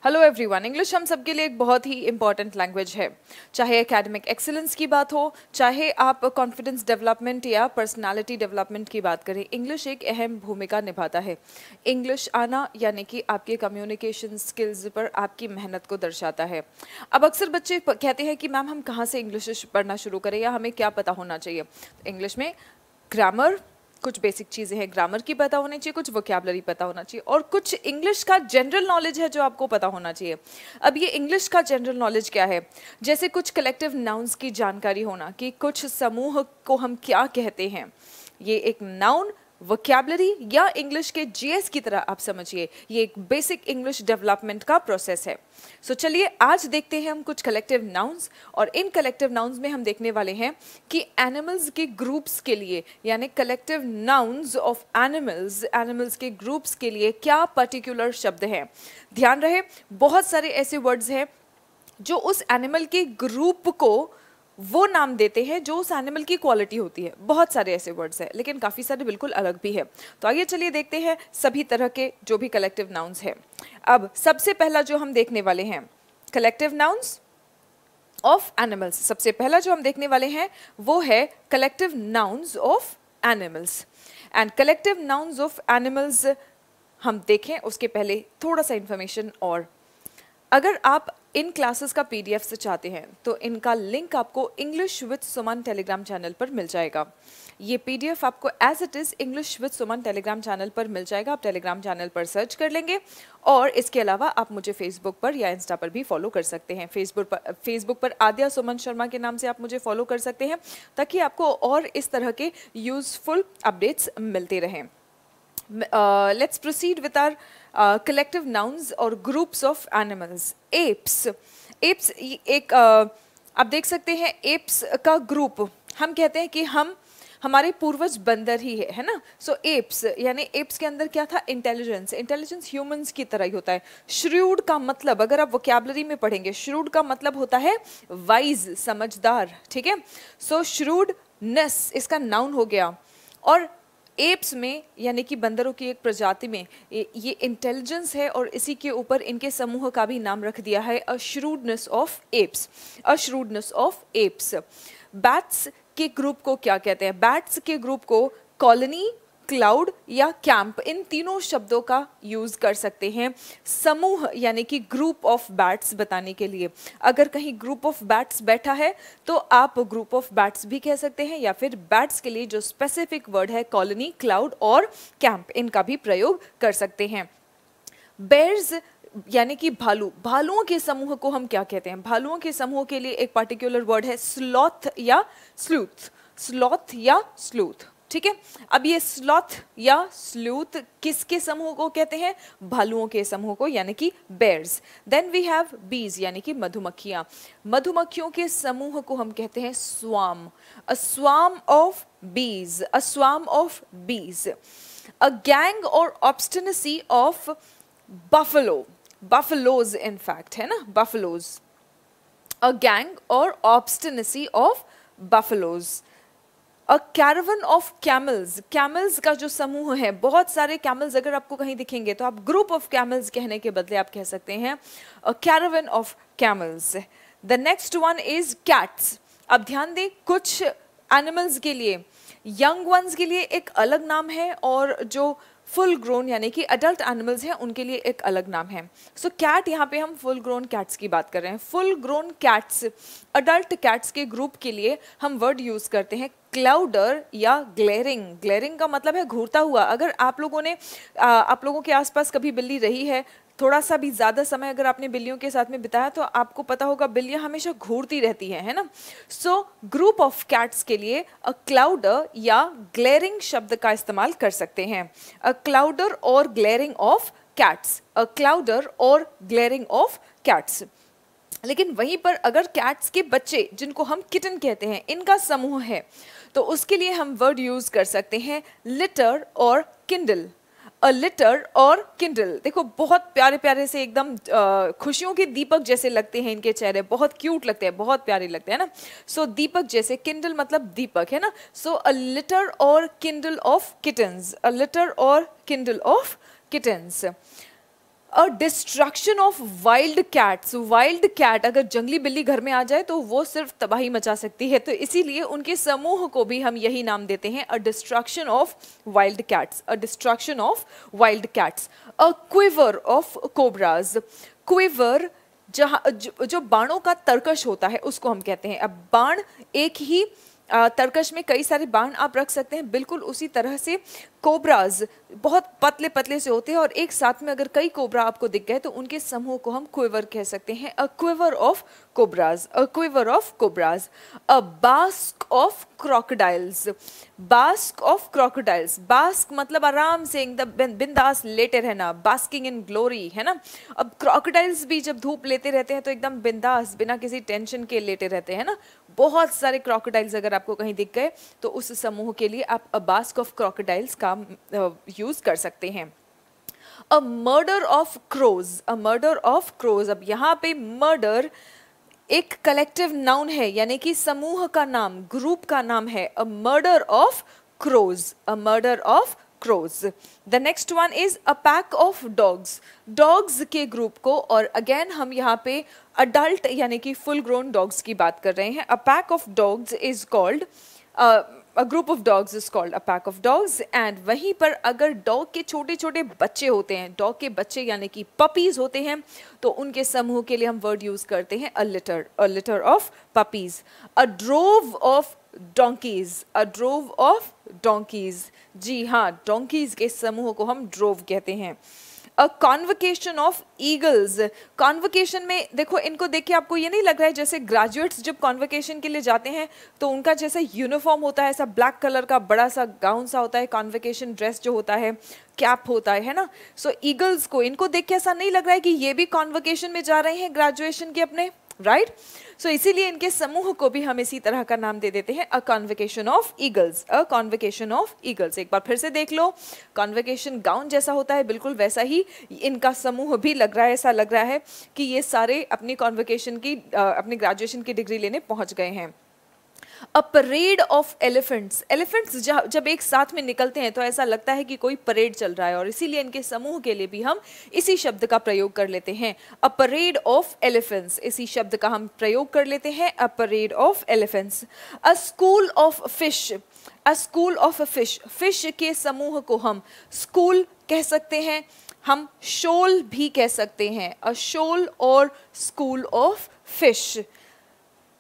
Hello everyone. English हम सबके लिए एक बहुत ही इंपॉर्टेंट लैंग्वेज है। चाहे एकेडमिक एक्सीलेंस की बात हो, चाहे आप कॉन्फिडेंस डेवलपमेंट या पर्सनालिटी डेवलपमेंट की बात करें, इंग्लिश एक अहम भूमिका निभाता है। इंग्लिश आना यानी कि आपके कम्युनिकेशन स्किल्स पर आपकी मेहनत को दर्शाता है। अब अक्सर बच्चे कहते हैं कि मैम हम कहाँ से इंग्लिश पढ़ना शुरू करें या हमें क्या पता होना चाहिए। इंग्लिश में ग्रामर, कुछ बेसिक चीज़ें हैं ग्रामर की पता होनी चाहिए, कुछ वोकैबुलरी पता होना चाहिए और कुछ इंग्लिश का जनरल नॉलेज है जो आपको पता होना चाहिए। अब ये इंग्लिश का जनरल नॉलेज क्या है? जैसे कुछ कलेक्टिव नाउन्स की जानकारी होना कि कुछ समूह को हम क्या कहते हैं। ये एक नाउन, वोकैबुलरी या इंग्लिश के जीएस की तरह आप समझिए, ये एक बेसिक इंग्लिश डेवलपमेंट का प्रोसेस है। सो चलिए आज देखते हैं हम कुछ कलेक्टिव नाउन्स, और इन कलेक्टिव नाउन्स में हम देखने वाले हैं कि एनिमल्स के ग्रुप्स के लिए, यानी collective nouns of animals, animals के ग्रुप्स के लिए क्या पर्टिकुलर शब्द हैं। ध्यान रहे, बहुत सारे ऐसे वर्ड्स हैं जो उस एनिमल के ग्रुप को वो नाम देते हैं जो उस एनिमल की क्वालिटी होती है। बहुत सारे ऐसे वर्ड्स हैं, लेकिन काफ़ी सारे बिल्कुल अलग भी है। तो आइए चलिए देखते हैं सभी तरह के जो भी कलेक्टिव नाउन्स हैं। अब सबसे पहला जो हम देखने वाले हैं कलेक्टिव नाउन्स ऑफ एनिमल्स, सबसे पहला जो हम देखने वाले हैं वो है collective nouns of animals. And collective nouns of animals हम देखें उसके पहले थोड़ा सा इंफॉर्मेशन। और अगर आप इन क्लासेस का पीडीएफ से चाहते हैं तो इनका लिंक आपको English with Suman Telegram channel पर मिल जाएगा। ये पीडीएफ आपको as it is English with Suman Telegram channel पर मिल जाएगा। आप टेलीग्राम चैनल पर सर्च कर लेंगे और इसके अलावा आप मुझे फेसबुक पर या इंस्टा पर भी फॉलो कर सकते हैं। फेसबुक पर आद्या सुमन शर्मा के नाम से आप मुझे फॉलो कर सकते हैं ताकि आपको और इस तरह के यूजफुल अपडेट्स मिलते रहें। Let's proceed with our collective nouns और groups of animals. Apes. Apes एक आप देख सकते हैं apes का ग्रुप, हम कहते हैं कि हमारे पूर्वज बंदर ही है ना। सो एप्स यानी एप्स के अंदर क्या था? इंटेलिजेंस। इंटेलिजेंस ह्यूमंस की तरह ही होता है। श्रूड का मतलब, अगर आप वोकैबुलरी में पढ़ेंगे, श्रूड का मतलब होता है वाइज, समझदार, ठीक है। सो श्रूडनेस इसका नाउन हो गया। और एप्स में यानी कि बंदरों की एक प्रजाति में ये इंटेलिजेंस है और इसी के ऊपर इनके समूह का भी नाम रख दिया है a shrewdness of apes, a shrewdness of apes. Bats के ग्रुप को क्या कहते हैं? बैट्स के ग्रुप को कॉलोनी, क्लाउड या कैंप, इन तीनों शब्दों का यूज कर सकते हैं समूह यानी कि ग्रुप ऑफ बैट्स बताने के लिए। अगर कहीं ग्रुप ऑफ बैट्स बैठा है तो आप ग्रुप ऑफ बैट्स भी कह सकते हैं, या फिर बैट्स के लिए जो स्पेसिफिक वर्ड है कॉलोनी, क्लाउड और कैंप, इनका भी प्रयोग कर सकते हैं। बेयर्स यानी कि भालू, भालुओं के समूह को हम क्या कहते हैं? भालुओं के समूह के लिए एक पर्टिकुलर वर्ड है स्लॉथ या स्लूथ, स्लॉथ या स्लूथ, ठीक है। अब ये स्लॉथ या स्लूथ किसके समूह को कहते हैं? भालुओं के समूह को, यानी कि बेयर्स। देन वी हैव बीज यानी कि मधुमक्खियां, मधुमक्खियों के समूह को हम कहते हैं स्वाम, अ swarm of bees, a swarm of bees. A gang or obstinacy of buffalo, buffaloes in fact, है ना, buffaloes. A gang or obstinacy of buffaloes. A caravan of camels, camels का जो समूह है, बहुत सारे कैमल्स अगर आपको कहीं दिखेंगे तो आप ग्रुप ऑफ कैमल्स कहने के बदले आप कह सकते हैं a caravan of camels. The next one is cats. अब ध्यान दें, कुछ एनिमल्स के लिए, यंग वंस के लिए एक अलग नाम है और जो फुल ग्रोन यानी कि अडल्ट एनिमल्स हैं उनके लिए एक अलग नाम है। सो कैट, यहाँ पे हम फुल ग्रोन कैट्स की बात कर रहे हैं। Full grown cats, adult cats के ग्रुप के लिए हम वर्ड यूज करते हैं क्लाउडर या ग्लेरिंग। ग्लेरिंग का मतलब है घूरता हुआ। अगर आप लोगों के आसपास कभी बिल्ली रही है, थोड़ा सा भी ज़्यादा समय अगर आपने बिल्लियों के साथ में बिताया तो आपको पता होगा बिल्लियाँ हमेशा घूरती रहती हैं, है ना। सो ग्रुप ऑफ कैट्स के लिए अ क्लाउडर या ग्लेरिंग शब्द का इस्तेमाल कर सकते हैं। अ क्लाउडर और ग्लेरिंग ऑफ कैट्स, अ क्लाउडर और ग्लेरिंग ऑफ कैट्स। लेकिन वहीं पर अगर कैट्स के बच्चे, जिनको हम किटन कहते हैं, इनका समूह है तो उसके लिए हम वर्ड यूज कर सकते हैं लिटर और किंडल। अ लिटर और किंडल, देखो बहुत प्यारे प्यारे से एकदम खुशियों के दीपक जैसे लगते हैं इनके चेहरे, बहुत क्यूट लगते हैं, बहुत प्यारे लगते हैं ना। सो दीपक जैसे, किंडल मतलब दीपक, है ना। सो अ लिटर और kindle of kittens, a litter और kindle of kittens. A destruction of wild cats, wild cat अगर जंगली बिल्ली घर में आ जाए तो वो सिर्फ तबाही मचा सकती है, तो इसीलिए उनके समूह को भी हम यही नाम देते हैं, a destruction of wild cats, a destruction of wild cats. A quiver of cobras, quiver जहाँ जो बाणों का तर्कश होता है उसको हम कहते हैं। अब बाण एक ही तर्कश में कई सारे बाण आप रख सकते हैं, बिल्कुल उसी तरह से कोबराज बहुत पतले पतले से होते हैं और एक साथ में अगर कई कोबरा आपको दिख गए तो उनके समूह को हम क्विवर कह सकते हैं, a quiver of cobras, a quiver of cobras. A bask of crocodiles, bask of crocodiles, bask मतलब आराम से एकदम बिंदास लेटे रहना, बास्किंग इन ग्लोरी, है ना। अब क्रोकोडाइल्स भी जब धूप लेते रहते हैं तो एकदम बिंदास बिना किसी टेंशन के लेटे रहते हैं ना। बहुत सारे क्रोकोडाइल्स अगर आपको कहीं दिख गए तो उस समूह के लिए आप अ बास्क ऑफ क्रोकोडाइल्स का यूज कर सकते हैं। A murder of crows, a murder of crows, अब यहाँ पे मर्डर एक कलेक्टिव नाउन है, यानी कि समूह का नाम, ग्रुप का नाम है, a murder of crows, a murder of crows. The next one is a pack of dogs. Dogs के ग्रुप को, और अगेन हम यहाँ पे अडल्ट यानी कि फुल ग्रोन डॉग्स की बात कर रहे हैं। A pack of dogs is called a group of dogs is called a pack of dogs. And वहीं पर अगर डॉग के छोटे छोटे बच्चे होते हैं, डॉग के बच्चे यानी कि पपीज होते हैं, तो उनके समूह के लिए हम वर्ड यूज करते हैं a litter of puppies. A drove of donkeys, a drove of donkeys, जी हाँ, donkeys के समूह को हम ड्रोव कहते हैं। A convocation of eagles, convocation में देखो, इनको देख के आपको ये नहीं लग रहा है जैसे ग्रेजुएट्स जब कॉन्वोकेशन के लिए जाते हैं तो उनका जैसा यूनिफॉर्म होता है, ऐसा ब्लैक कलर का बड़ा सा गाउन सा होता है, कॉन्वोकेशन ड्रेस जो होता है, कैप होता है ना। सो ईगल्स को, इनको देख के ऐसा नहीं लग रहा है कि ये भी कॉन्वोकेशन में जा रहे हैं ग्रेजुएशन के अपने, राइट। सो इसीलिए इनके समूह को भी हम इसी तरह का नाम दे देते हैं, a convocation of eagles, a convocation of eagles. एक बार फिर से देख लो, कॉन्वोकेशन गाउन जैसा होता है बिल्कुल वैसा ही इनका समूह भी लग रहा है, ऐसा लग रहा है कि ये सारे अपनी कॉन्वोकेशन की अपनी ग्रेजुएशन की डिग्री लेने पहुंच गए हैं। A parade of elephants, elephants जब एक साथ में निकलते हैं तो ऐसा लगता है कि कोई परेड चल रहा है, और इसीलिए इनके समूह के लिए भी हम इसी शब्द का प्रयोग कर लेते हैं, अ परेड ऑफ एलिफेंट्स, इसी शब्द का हम प्रयोग कर लेते हैं, a parade of elephants. A school of fish, a school of fish, fish के समूह को हम स्कूल कह सकते हैं, हम शोल भी कह सकते हैं, अ शोल और school of fish.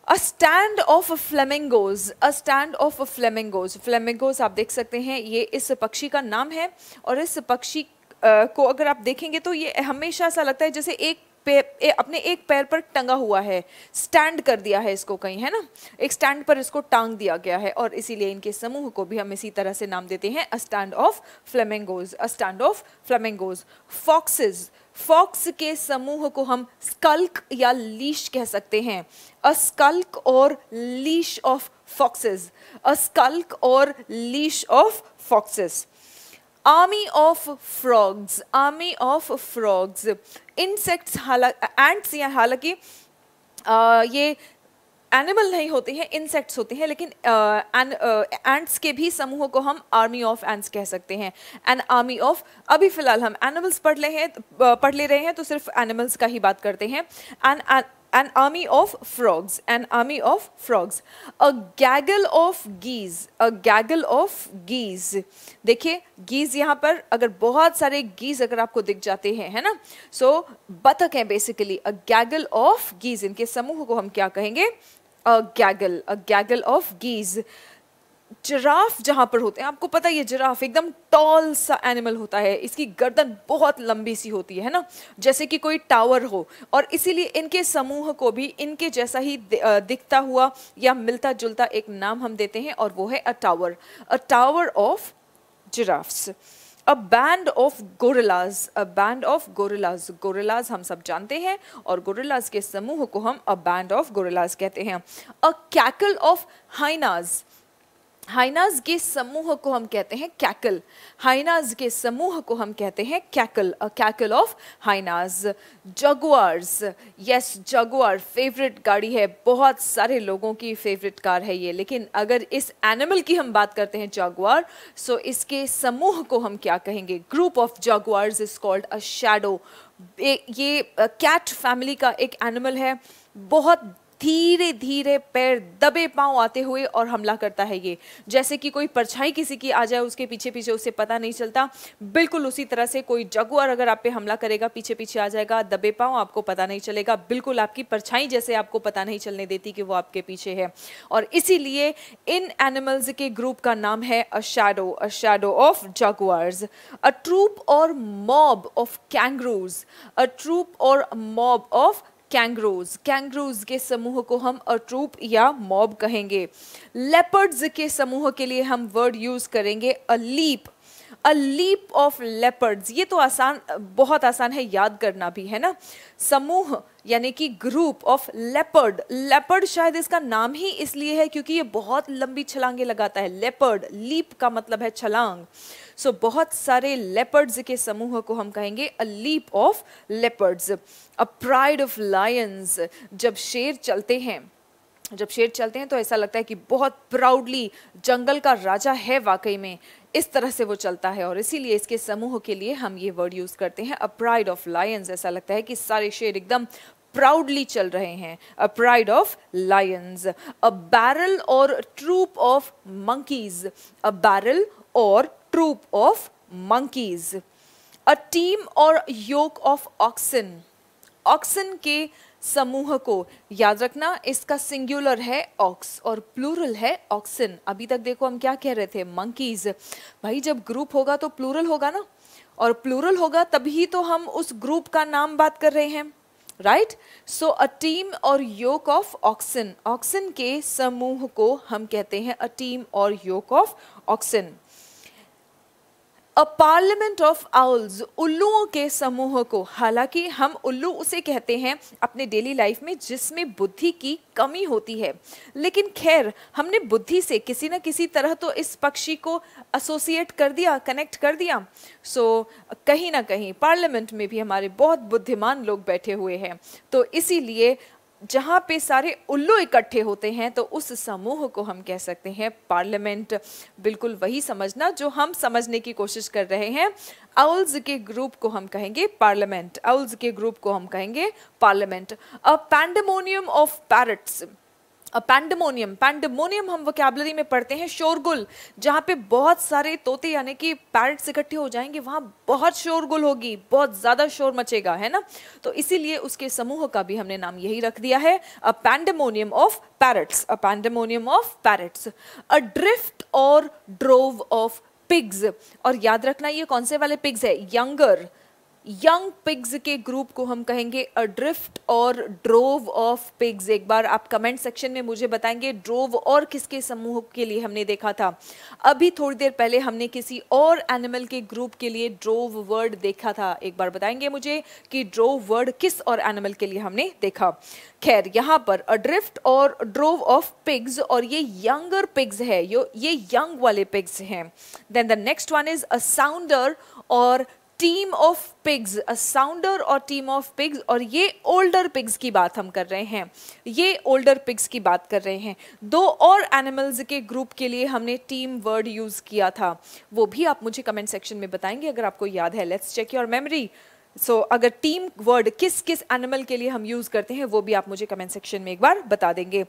A stand of flamingos, a stand of flamingos, flamingos आप देख सकते हैं ये इस पक्षी का नाम है, और इस पक्षी को अगर आप देखेंगे तो ये हमेशा ऐसा लगता है जैसे अपने एक पैर पर टंगा हुआ है, स्टैंड कर दिया है इसको कहीं, है ना, एक स्टैंड पर इसको टांग दिया गया है, और इसीलिए इनके समूह को भी हम इसी तरह से नाम देते हैं, a stand of flamingos, a stand of flamingos. Foxes, fox के समूह को हम स्कल्क या लीश कह सकते हैं, अ स्कल्क और लीश ऑफ फॉक्सेस, अ स्कल्क और leash of foxes. Army of frogs, army of frogs, insects, ants या हालांकि ये एनिमल नहीं होते हैं, इंसेक्ट्स होते हैं, लेकिन एंट्स के भी समूह को हम आर्मी ऑफ एंट्स कह सकते हैं, एन आर्मी ऑफ। अभी फिलहाल हम एनिमल्स पढ़ ले रहे हैं तो सिर्फ एनिमल्स का ही बात करते हैं। An army of frogs, an army of frogs. A gaggle of geese, a gaggle of geese. देखिए geese यहाँ पर अगर बहुत सारे geese अगर आपको दिख जाते हैं, है ना, so बतख है basically, a gaggle of geese, इनके समूह को हम क्या कहेंगे, a gaggle of geese. Giraffe जहां पर होते हैं, आपको पता है ये जिराफ एकदम टॉल सा एनिमल होता है, इसकी गर्दन बहुत लंबी सी होती है ना, जैसे कि कोई टावर हो, और इसीलिए इनके समूह को भी इनके जैसा ही दिखता हुआ या मिलता जुलता एक नाम हम देते हैं, और वो है अ tower, a tower of giraffes. A band of gorillas, a band of gorillas, gorillas हम सब जानते हैं, और गोरिल्लाज के समूह को हम अ बैंड ऑफ गोरिल्लाज कहते हैं। अ कैकल ऑफ हाइनाज, हाइनाज के समूह को हम कहते हैं कैकल। हाइनाज के समूह को हम कहते हैं cackle, a cackle of hyenas. Jaguars, yes Jaguar favourite गाड़ी है, बहुत सारे लोगों की फेवरेट कार है ये। लेकिन अगर इस एनिमल की हम बात करते हैं जगुआर, सो इसके समूह को हम क्या कहेंगे? Group of jaguars is called a shadow. ये कैट फैमिली का एक एनिमल है, बहुत धीरे धीरे पैर दबे पांव आते हुए और हमला करता है ये। जैसे कि कोई परछाई किसी की आ जाए उसके पीछे पीछे उसे पता नहीं चलता, बिल्कुल उसी तरह से कोई जगुआर अगर आप पे हमला करेगा, पीछे पीछे आ जाएगा, दबे पांव, आपको पता नहीं चलेगा, बिल्कुल आपकी परछाई जैसे आपको पता नहीं चलने देती कि वो आपके पीछे है। और इसीलिए इन एनिमल्स के ग्रुप का नाम है a shadow of jaguars. A troop और mob of kangaroos, a troop और मॉब ऑफ कैंगरूज। कैंगरूज के समूह को हम अ ट्रूप या मॉब कहेंगे। लेपर्ड्स के समूह के लिए हम वर्ड यूज करेंगे a leap. A leap of leopards, ये तो आसान, बहुत आसान है याद करना भी, है ना। समूह यानी कि ग्रुप ऑफ लेपर्ड। लेपर्ड शायद इसका नाम ही इसलिए है क्योंकि ये बहुत लंबी छलांगे लगाता है। लेपर्ड, लीप का मतलब है छलांग। सो बहुत सारे लेपर्ड्स के समूह को हम कहेंगे a leap of leopards. A pride of lions, जब शेर चलते हैं तो ऐसा लगता है कि बहुत प्राउडली जंगल का राजा है, वाकई में इस तरह से वो चलता है, और इसीलिए इसके समूह के लिए हम ये वर्ड यूज करते हैं अ प्राइड ऑफ लायंस। ऐसा लगता है कि सारे शेर एकदम प्राउडली चल रहे हैं। A pride of lions. A barrel और troop of monkeys. A barrel और troop of monkeys. A team और योक ऑफ ऑक्सन। ऑक्सन के समूह को याद रखना, इसका सिंगुलर है ऑक्स और प्लूरल है ऑक्सन। अभी तक देखो हम क्या कह रहे थे? मंकीज। भाई जब ग्रुप होगा तो प्लूरल होगा ना, और प्लूरल होगा तभी तो हम उस ग्रुप का नाम बात कर रहे हैं, राइट। सो अ टीम और योक ऑफ ऑक्सन, ऑक्सन के समूह को हम कहते हैं अ टीम और yoke of oxen. A parliament of owls, उल्लुओं के समूह को, हालांकि हम उल्लू उसे कहते हैं अपने डेली लाइफ में जिसमें बुद्धि की कमी होती है, लेकिन खैर हमने बुद्धि से किसी न किसी तरह तो इस पक्षी को एसोसिएट कर दिया, कनेक्ट कर दिया। सो कहीं ना कहीं पार्लियामेंट में भी हमारे बहुत बुद्धिमान लोग बैठे हुए हैं, तो इसीलिए जहाँ पे सारे उल्लू इकट्ठे होते हैं तो उस समूह को हम कह सकते हैं पार्लियामेंट। बिल्कुल वही समझना जो हम समझने की कोशिश कर रहे हैं। आउल्स के ग्रुप को हम कहेंगे पार्लियामेंट, आउल्स के ग्रुप को हम कहेंगे parliament. A pandemonium of parrots. Pandemonium, pandemonium हम वोकैबुलरी में पढ़ते हैं शोरगुल। जहाँ पे बहुत सारे तोते यानी कि पैरट्स इकट्ठे हो जाएंगे, वहाँ बहुत शोरगुल होगी, बहुत ज़्यादा शोर मचेगा, है ना। तो इसीलिए उसके समूह का भी हमने नाम यही रख दिया है, a pandemonium of parrots, a pandemonium of parrots. A drift और ड्रोव ऑफ पिग्स, और याद रखना ये कौन से वाले पिग्स है? यंगर, यंग पिग्स के ग्रुप को हम कहेंगे अ ड्रिफ्ट और ड्रोव ऑफ पिग्स। एक बार आप कमेंट सेक्शन में मुझे बताएंगे ड्रोव और किसके समूह के लिए हमने देखा था। अभी थोड़ी देर पहले हमने किसी और एनिमल के ग्रुप के लिए ड्रोव वर्ड देखा था, एक बार बताएंगे मुझे कि ड्रोव वर्ड किस और एनिमल के लिए हमने देखा। खैर यहाँ पर अ ड्रिफ्ट और ड्रोव ऑफ पिग्स, और ये यंगर पिग्स है, ये यंग वाले पिग्स हैं। Then the next one is a sounder और team of pigs, a sounder और टीम ऑफ पिग्स, और ये ओल्डर पिग्स की बात हम कर रहे हैं, ये ओल्डर पिग्स की बात कर रहे हैं। दो और एनिमल्स के ग्रुप के लिए हमने टीम वर्ड यूज किया था, वो भी आप मुझे कमेंट सेक्शन में बताएंगे अगर आपको याद है। Let's check your memory. So अगर टीम वर्ड किस किस एनिमल के लिए हम यूज करते हैं वो भी आप मुझे कमेंट सेक्शन में एक बार बता देंगे।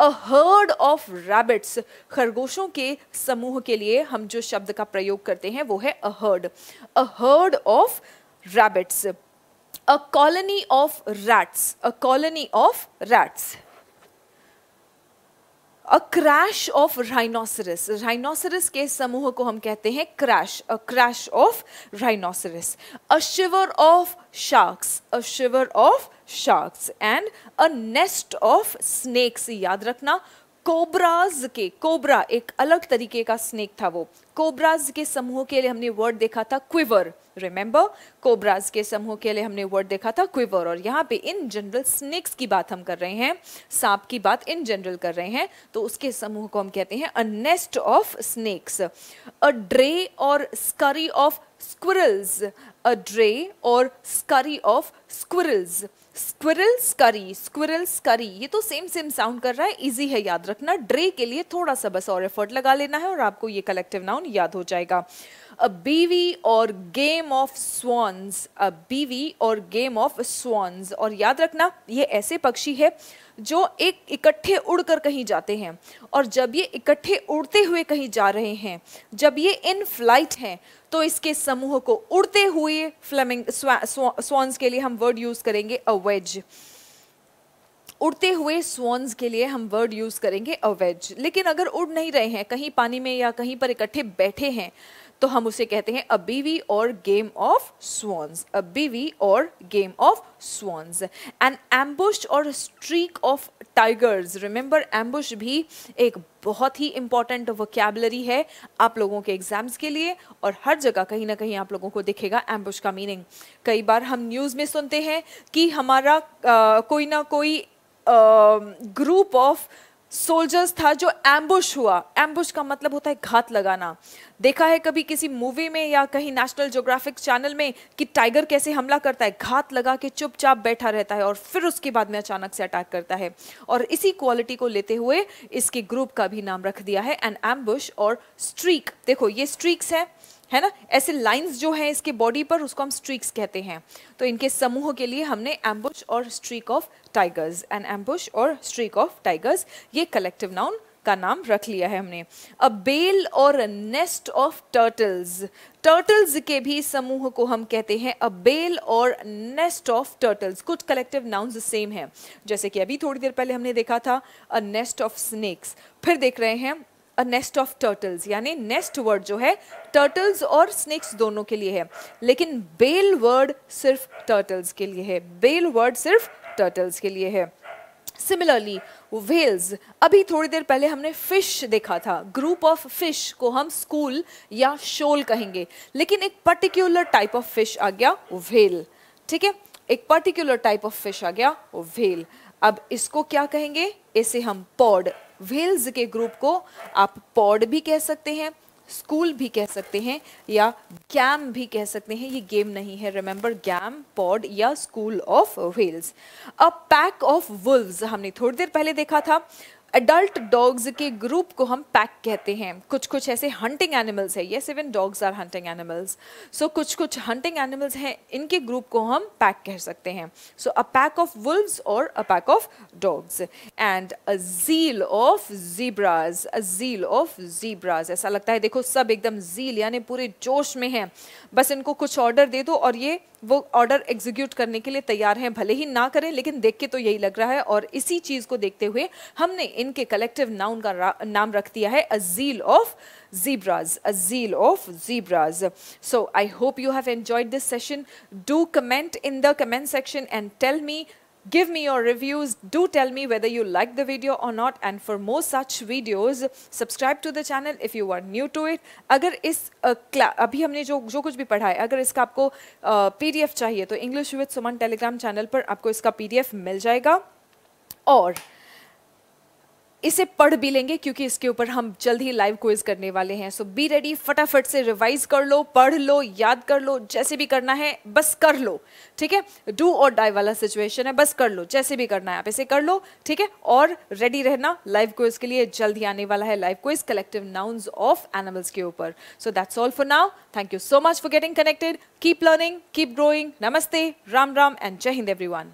अ हर्ड ऑफ रैबिट्स, खरगोशों के समूह के लिए हम जो शब्द का प्रयोग करते हैं वो है a herd, a herd of rabbits. A colony of rats, a colony of rats. A crash of rhinoceros, rhinoceros के समूह को हम कहते हैं crash, a crash of rhinoceros. A shiver of sharks, a shiver of sharks. And a nest of snakes, याद रखना cobras के, cobra एक अलग तरीके का स्नेक था वो, कोबराज के समूह के लिए हमने वर्ड देखा था क्विवर, रिमेंबर, कोबराज के समूह के लिए हमने वर्ड देखा था क्विवर। और यहाँ पे इन जनरल स्नेक्स की बात हम कर रहे हैं, सांप की बात इन जनरल कर रहे हैं, तो उसके समूह को हम कहते हैं अ नेस्ट ऑफ स्नेक्स। अ ड्रे और स्करी ऑफ स्क्विरल्स, अ ड्रे और Scurry of squirrels, squirrel Scurry, squirrel Scurry, ये तो सेम सेम साउंड कर रहा है, इजी है याद रखना। ड्रे के लिए थोड़ा सा बस और एफर्ट लगा लेना है और आपको ये कलेक्टिव नाउन याद हो जाएगा। अ बीवी और game of swans, a bevy और गेम ऑफ स्वॉन्स, और याद रखना ये ऐसे पक्षी है जो एक इकट्ठे उड़कर कहीं जाते हैं, और जब ये इकट्ठे उड़ते हुए कहीं जा रहे हैं, जब ये इन फ्लाइट हैं, तो इसके समूह को उड़ते हुए फ्लेमिंग स्वॉन्स के लिए हम वर्ड यूज करेंगे अ वेज, उड़ते हुए स्वॉन्स के लिए हम वर्ड यूज करेंगे अ वेज। लेकिन अगर उड़ नहीं रहे हैं, कहीं पानी में या कहीं पर इकट्ठे बैठे हैं, तो हम उसे कहते हैं अ बीवी और game of swans, a bevy और game of swans. An ambush और streak of tigers, remember ambush भी एक बहुत ही इंपॉर्टेंट वोकैबुलरी है आप लोगों के एग्जाम्स के लिए, और हर जगह कहीं ना कहीं आप लोगों को दिखेगा एम्बुश का मीनिंग। कई बार हम न्यूज़ में सुनते हैं कि हमारा कोई ना कोई ग्रुप ऑफ सोल्जर्स था जो एम्बुश हुआ। एम्बुश का मतलब होता है घात लगाना। देखा है कभी किसी मूवी में या कहीं नेशनल ज्योग्राफिक चैनल में कि टाइगर कैसे हमला करता है, घात लगा के चुपचाप बैठा रहता है और फिर उसके बाद में अचानक से अटैक करता है, और इसी क्वालिटी को लेते हुए इसके ग्रुप का भी नाम रख दिया है एन एम्बुश और स्ट्रीक। देखो ये स्ट्रीक्स है ना, ऐसे लाइंस जो हैं इसके बॉडी पर, उसको हम स्ट्रीक्स कहते हैं। तो इनके समूह के लिए हमने एम्बुश और streak of tigers, an ambush और स्ट्रीक ऑफ टाइगर्स, ये कलेक्टिव नाउन का नाम रख लिया है हमने। A bale or nest of turtles, turtles के भी समूह को हम कहते हैं a bale or nest of turtles. कुछ कलेक्टिव नाउन्स सेम है, जैसे कि अभी थोड़ी देर पहले हमने देखा था अ नेस्ट ऑफ स्नेक्स, फिर देख रहे हैं अ नेस्ट ऑफ टर्टल्स, यानी नेस्ट वर्ड जो है टर्टल्स और स्नेक्स दोनों के लिए है, लेकिन बेल वर्ड सिर्फ टर्टल्स के लिए है, बेल वर्ड सिर्फ टर्टल्स के लिए है। सिमिलरली व्हेल्स, अभी थोड़ी देर पहले हमने फिश देखा था, ग्रुप ऑफ फिश को हम स्कूल या शोल कहेंगे, लेकिन एक पर्टिकुलर टाइप ऑफ फिश आ गया व्हेल, ठीक है, एक पर्टिकुलर टाइप ऑफ फिश आ गया व्हेल। अब इसको क्या कहेंगे, इसे हम पॉड, व्हेल्स के ग्रुप को आप पॉड भी कह सकते हैं, स्कूल भी कह सकते हैं, या गैम भी कह सकते हैं। ये गेम नहीं है, रिमेंबर, गैम, पॉड या school of whales. A pack of Wolves हमने थोड़ी देर पहले देखा था। एडल्ट डॉग्स के ग्रुप को हम पैक कहते हैं। कुछ कुछ ऐसे हंटिंग एनिमल्स है, yes even dogs are hunting animals, so कुछ कुछ हंटिंग एनिमल्स हैं, इनके ग्रुप को हम पैक कह सकते हैं। So a pack of wolves और a pack of dogs. And a zeal of zebras, a zeal of zebras, ऐसा लगता है देखो सब एकदम ज़ील यानी पूरे जोश में हैं, बस इनको कुछ ऑर्डर दे दो और ये वो ऑर्डर एग्जीक्यूट करने के लिए तैयार हैं, भले ही ना करें लेकिन देख के तो यही लग रहा है। और इसी चीज को देखते हुए हमने इनके कलेक्टिव नाउन का नाम रख दिया है a zeal of zebras, a zeal of zebras. So I hope you have enjoyed this session. Do comment in the comment section and tell me, give me your reviews. Do tell me whether you like the video or not, and for more such videos subscribe to the channel if you are new to it. अगर इस अभी हमने जो कुछ भी पढ़ा है, अगर इसका आपको PDF चाहिए तो English with Suman Telegram channel पर आपको इसका PDF मिल जाएगा, और इसे पढ़ भी लेंगे क्योंकि इसके ऊपर हम जल्द ही लाइव क्विज करने वाले हैं। सो बी रेडी, फटाफट से रिवाइज कर लो, पढ़ लो, याद कर लो, जैसे भी करना है बस कर लो, ठीक है। डू और डाई वाला सिचुएशन है, बस कर लो, जैसे भी करना है आप इसे कर लो, ठीक है। और रेडी रहना लाइव क्विज के लिए, जल्द ही आने वाला है live quiz collective nouns of animals के ऊपर। So that's all for now, thank you so much for getting connected, keep learning, keep growing, नमस्ते, राम राम एंड जय हिंद एवरीवन।